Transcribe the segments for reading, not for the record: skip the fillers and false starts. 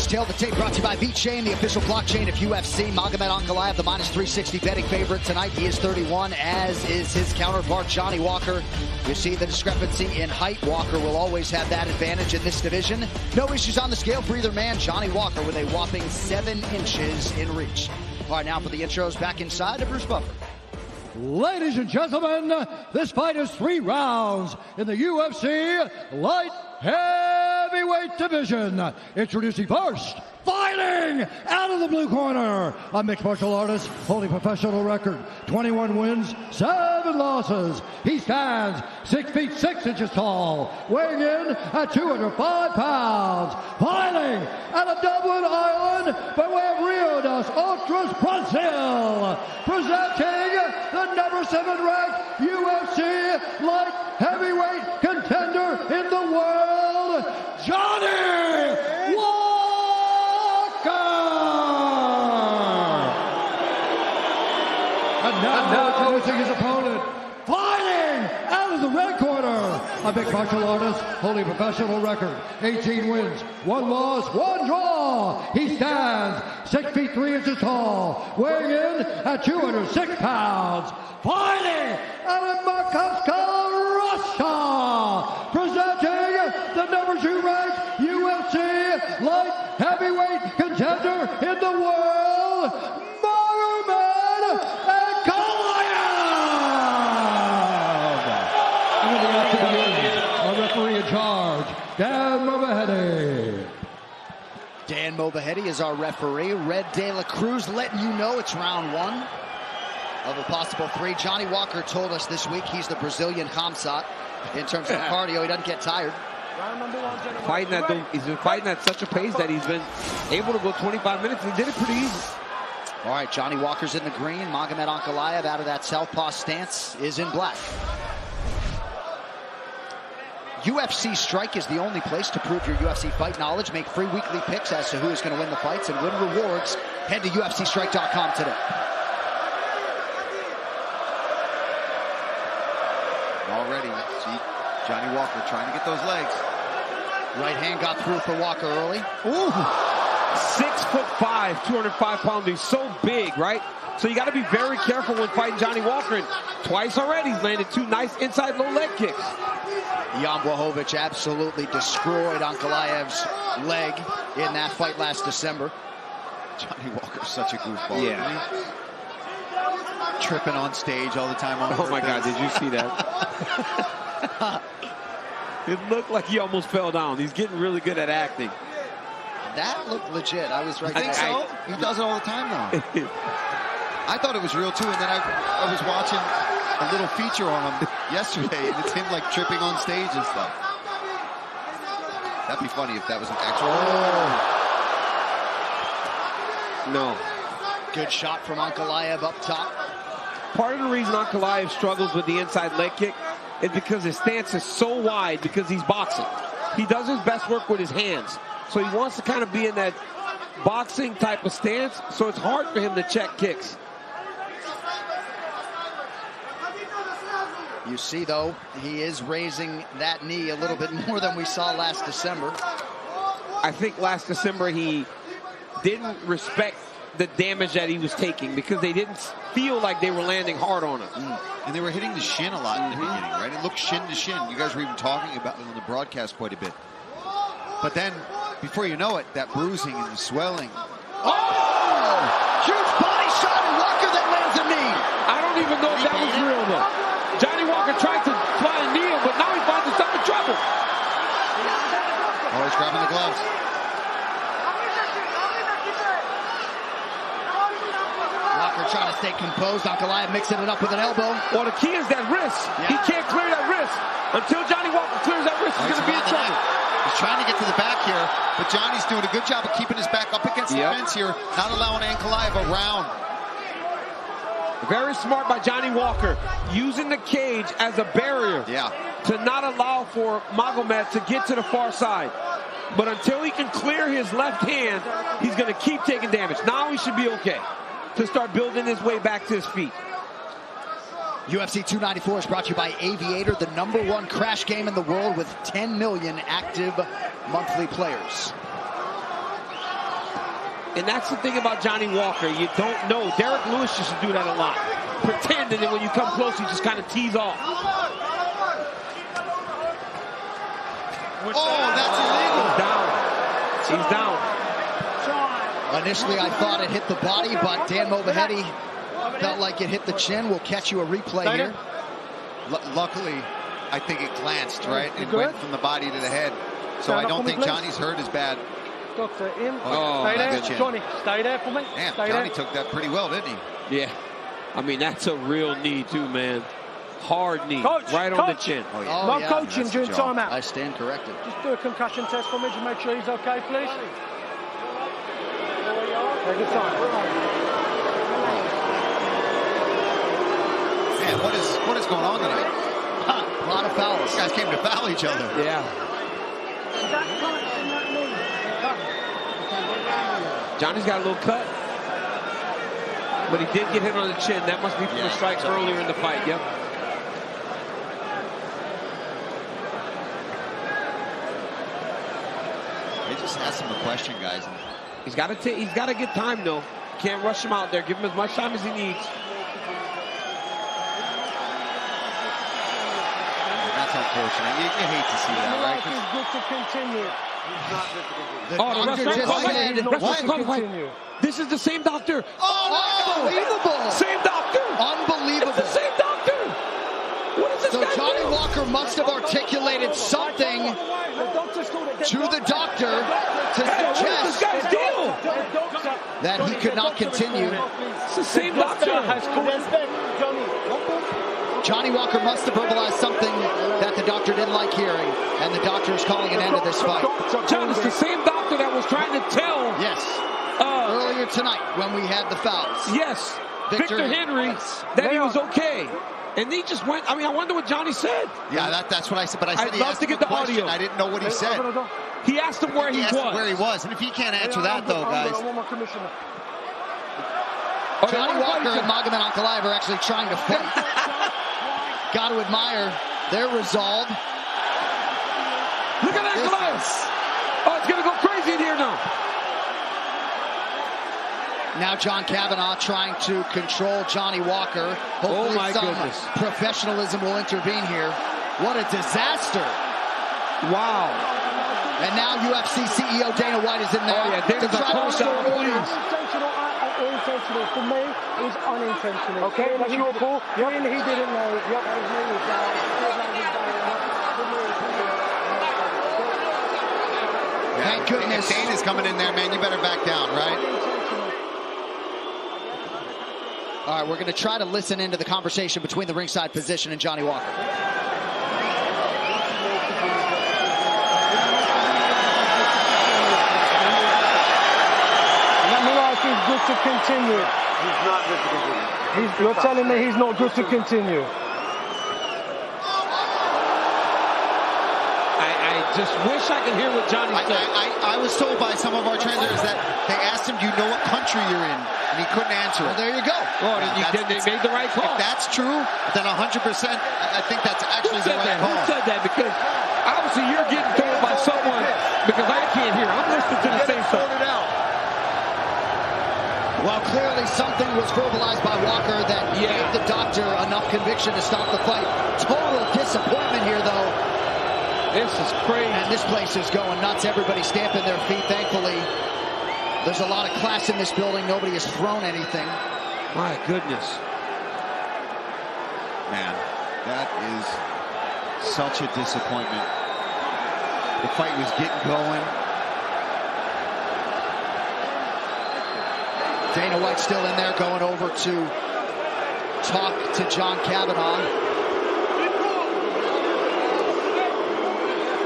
This tail of the tape brought to you by VeChain, the official blockchain of UFC. Magomed Ankalaev, the minus 360 betting favorite tonight. He is 31, as is his counterpart, Johnny Walker. You see the discrepancy in height. Walker will always have that advantage in this division. No issues on the scale for either man. Johnny Walker with a whopping 7 inches in reach. All right, now for the intros, back inside to Bruce Buffer. Ladies and gentlemen, this fight is 3 rounds in the UFC light heavyweight division. Introducing first, fighting out of the blue corner, a mixed martial artist holding professional record, 21 wins, 7 losses. He stands 6 feet 6 inches tall, weighing in at 205 pounds. Fighting out of Dublin, Ireland, by way of Rio das Ostras, Brazil, presenting the number 7 ranked UFC light heavyweight contender in the world, Johnny Walker! And now introducing his opponent, fighting out of the red corner, a mixed martial artist holding professional record, 18 wins, 1 loss, 1 draw. He stands 6 feet 3 inches tall, weighing in at 206 pounds. Fighting out of Moscow, Russia, presenting the number 2 ranked UFC light heavyweight contender in the world, Magomed Ankalaev! And the action begins. Our referee in charge, Dan Movahedi. Dan Movahedi is our referee. Red De La Cruz letting you know it's round 1 of a possible 3. Johnny Walker told us this week he's the Brazilian Khamzat in terms of cardio. He doesn't get tired. He's been fighting at such a pace that he's been able to go 25 minutes. He did it pretty easy. All right, Johnny Walker's in the green. Magomed Ankalaev out of that southpaw stance is in black. UFC Strike is the only place to prove your UFC fight knowledge. Make free weekly picks as to who is going to win the fights and win rewards. Head to UFCstrike.com today. Already, see Johnny Walker trying to get those legs. Right hand got through for Walker early. Ooh, 6'5", 205 pounds. He's so big, right? So you got to be very careful when fighting Johnny Walker. And twice already, he's landed 2 nice inside low leg kicks. Jan Blachowicz absolutely destroyed Ankalaev's leg in that fight last December. Johnny Walker's such a goofball. Yeah. Tripping on stage all the time. Oh my God, did you see that? It looked like he almost fell down. He's getting really good at acting. That looked legit. I was right there. I think so. He does it all the time now. I thought it was real too, and then I was watching a little feature on him yesterday, and it's him like tripping on stage and stuff. That'd be funny if that was an actual. Oh. No. Good shot from Ankalaev up top. Part of the reason Ankalaev struggles with the inside leg kick is because his stance is so wide because he's boxing. He does his best work with his hands. So he wants to kind of be in that boxing type of stance, so it's hard for him to check kicks. You see, though, he is raising that knee a little bit more than we saw last December. I think last December he didn't respect the damage that he was taking because they didn't feel like they were landing hard on him. And they were hitting the shin a lot in the beginning, right? It looked shin to shin. You guys were even talking about it on the broadcast quite a bit. But then, before you know it, that bruising and the swelling. Oh! Huge body shot and Walker that lands a knee. I don't even know if that was real, though. Johnny Walker tried to fly a knee, but now he finds himself in trouble. Oh, he's grabbing the gloves. Walker trying to stay composed. Ankalaev mixing it up with an elbow. Well, the key is that wrist. Yeah. He can't clear that wrist. Until Johnny Walker clears that wrist, he's going to be in trouble. He's trying to get to the back here, but Johnny's doing a good job of keeping his back up against the fence here, not allowing Ankalaev around. Very smart by Johnny Walker, using the cage as a barrier to not allow for Magomed to get to the far side. But until he can clear his left hand, he's going to keep taking damage. Now he should be okay to start building his way back to his feet. UFC 294 is brought to you by Aviator, the #1 crash game in the world with 10 million active monthly players. And that's the thing about Johnny Walker. You don't know. Derek Lewis used to do that a lot. Pretend, and then when you come close, you just kind of tease off. Oh, that's illegal. He's down. Initially, I thought it hit the body, but Dan Movaheady felt like it hit the chin. We'll catch you a replay here. Luckily, I think it glanced, right? It went from the body to the head. So I don't think Johnny's hurt as bad. Doctor, in. Oh, stay there. Johnny, stay there for me. Damn, stay Johnny there. took that pretty well, didn't he? Yeah. I mean, that's a real knee, too, man. Hard knee. Coach, right on the chin. Oh, yeah. No coaching during timeout. I stand corrected. Just do a concussion test for me to make sure he's okay, please. Take your time. Man, what is going on tonight? A lot of fouls. These guys came to foul each other. Yeah. Johnny's got a little cut. But he did get hit on the chin. That must be from the strike earlier in the fight. Yep. They just asked him a question, guys. He's got to get time, though. Can't rush him out there. Give him as much time as he needs. That's unfortunate. You hate to see that, right? It's good to continue. The doctor just said, This is the same doctor. Oh, unbelievable. Same doctor. Unbelievable. It's the same doctor. What is this So guy Johnny doing? Walker must have articulated something to the doctor to suggest that he could not continue. It's the same doctor. Johnny Walker must have verbalized something that the doctor didn't like hearing, and the doctor is calling an end to this fight. John, it's the same doctor that was trying to tell. Yes. Earlier tonight when we had the fouls. Yes. Victor Henry that he was okay. And he just went, I mean, I wonder what Johnny said. Yeah, that's what I said. But I said I'd love to get the audio. I didn't know what he said. He asked him where he was. And if he can't answer that, though, guys. Johnny Walker and Magomed Ankalaev are actually trying to fight. Got to admire their resolve. Look at Ankalaev. Oh, it's going to go crazy in here now. Now John Kavanagh trying to control Johnny Walker. Hopefully some professionalism will intervene here. What a disaster. Wow. And now UFC CEO Dana White is in there. Oh, yeah, Dana's to try to restore order. Unintentional. For me, it was unintentional. Okay, that's your call. Yep. He didn't know. Yep. Thank goodness. If Dana's coming in there, man, you better back down, right? All right, we're going to try to listen into the conversation between the ringside physician and Johnny Walker. Let me know if he's good to continue. He's not good to continue. You're telling me he's not good to continue. I just wish I could hear what Johnny said. I was told by some of our trainers that they asked him, do you know what country you're in? And he couldn't answer it. Well, there you go. Oh, they made the right call. If that's true, then 100%, I think that's actually the right call. Who said that? Because obviously you're getting told by someone, because I can't hear. I'm listening to the same stuff. Well, clearly something was verbalized by Walker that gave the doctor enough conviction to stop the fight. Total disappointment here, though. This is crazy. And this place is going nuts. Everybody stamping their feet, thankfully. There's a lot of class in this building. Nobody has thrown anything. My goodness. Man, that is such a disappointment. The fight was getting going. Dana White still in there, going over to talk to John Kavanagh.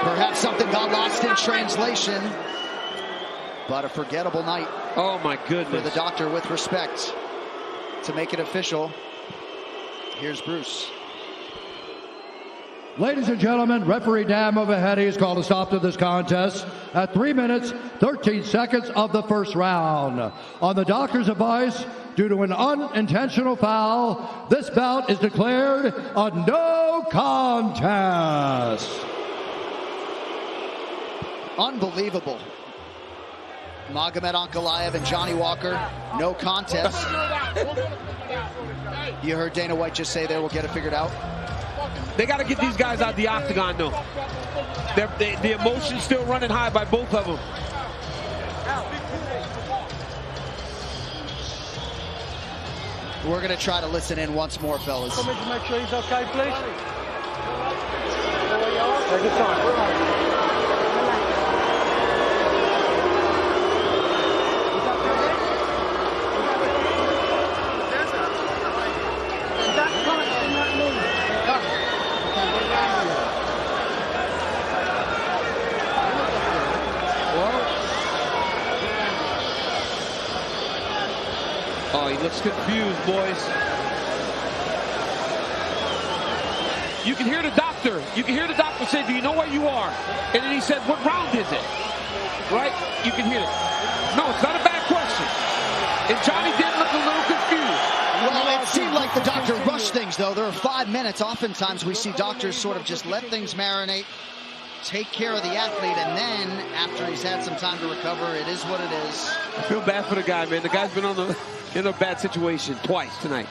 Perhaps something got lost in translation, but a forgettable night. Oh my goodness. For the doctor, with respect. To make it official, here's Bruce. Ladies and gentlemen, referee Dan Movaheady has called a stop to this contest at 3 minutes, 13 seconds of the first round. On the doctor's advice, due to an unintentional foul, this bout is declared a no contest. Unbelievable. Magomed Ankalaev and Johnny Walker, no contest. You heard Dana White just say there, we'll get it figured out. They got to get these guys out of the octagon, though. The emotion's still running high by both of them. We're going to try to listen in once more, fellas. Come in to make sure he's okay, please. Take your time. Oh, he looks confused, boys. You can hear the doctor. You can hear the doctor say, do you know where you are? And then he said, what round is it? Right? You can hear it. No, it's not a bad question. And Johnny did look a little confused. Well, it seemed like the doctor rushed things, though. There are 5 minutes. Oftentimes we see doctors sort of just let things marinate, take care of the athlete, and then after he's had some time to recover, it is what it is. I feel bad for the guy, man. The guy's been in a bad situation twice tonight.